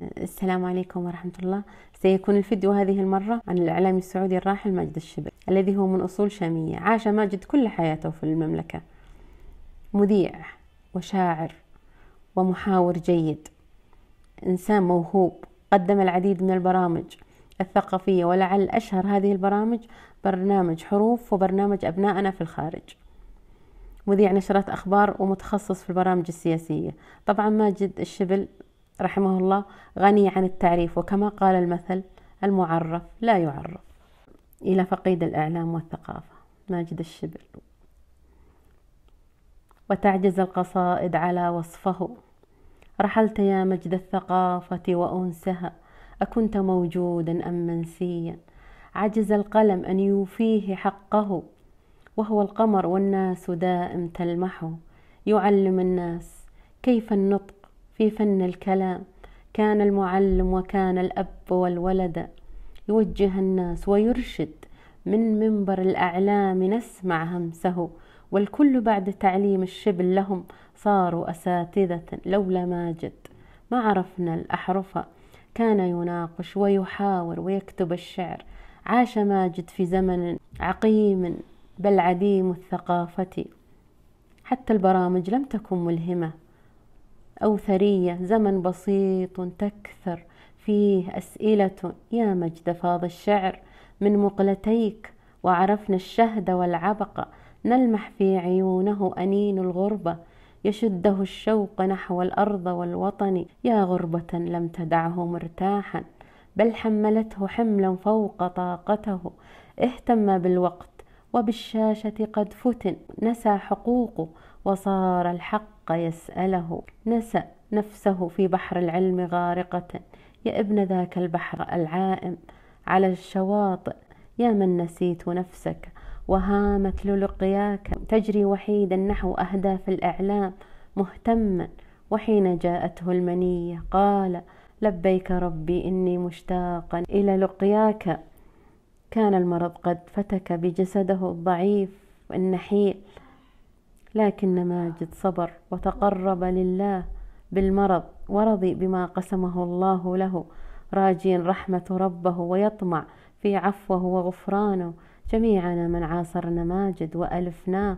السلام عليكم ورحمة الله. سيكون الفيديو هذه المرة عن الإعلامي السعودي الراحل ماجد الشبل، الذي هو من أصول شامية. عاش ماجد كل حياته في المملكة، مذيع وشاعر ومحاور جيد، إنسان موهوب، قدم العديد من البرامج الثقافية، ولعل أشهر هذه البرامج برنامج حروف وبرنامج أبناءنا في الخارج. مذيع نشرات أخبار ومتخصص في البرامج السياسية. طبعا ماجد الشبل رحمه الله غني عن التعريف، وكما قال المثل: المعرف لا يعرف. إلى فقيد الإعلام والثقافة ماجد الشبل. وتعجز القصائد على وصفه، رحلت يا مجد الثقافة وأنسها، أكنت موجودا أم منسيا؟ عجز القلم أن يوفيه حقه، وهو القمر والناس دائم تلمحه. يعلم الناس كيف النطق في فن الكلام، كان المعلم وكان الأب والولد. يوجه الناس ويرشد من منبر الأعلام، نسمع همسه، والكل بعد تعليم الشبل لهم صاروا أساتذة. لولا ماجد ما عرفنا الأحرف، كان يناقش ويحاور ويكتب الشعر. عاش ماجد في زمن عقيم بل عديم الثقافة، حتى البرامج لم تكن ملهمة أو ثرية. زمن بسيط تكثر فيه أسئلة، يا مجد فاض الشعر من مقلتيك، وعرفنا الشهد والعبق، نلمح في عيونه أنين الغربة، يشده الشوق نحو الأرض والوطن. يا غربة لم تدعه مرتاحا، بل حملته حملا فوق طاقته. اهتم بالوقت وبالشاشة قد فتن، نسى حقوقه وصار الحق يسأله. نسى نفسه في بحر العلم غارقة، يا ابن ذاك البحر العائم على الشواطئ. يا من نسيت نفسك وهامت للقياك، تجري وحيدا نحو أهداف الإعلام مهتما. وحين جاءته المنية قال: لبيك ربي إني مشتاقا إلى لقياك. كان المرض قد فتك بجسده الضعيف النحيل، لكن ماجد صبر وتقرب لله بالمرض، ورضي بما قسمه الله له، راجيا رحمة ربه ويطمع في عفوه وغفرانه. جميعنا من عاصرنا ماجد وألفناه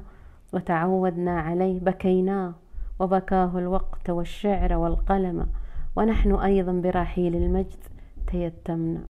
وتعودنا عليه، بكيناه وبكاه الوقت والشعر والقلم، ونحن أيضا برحيل المجد تيتمنا.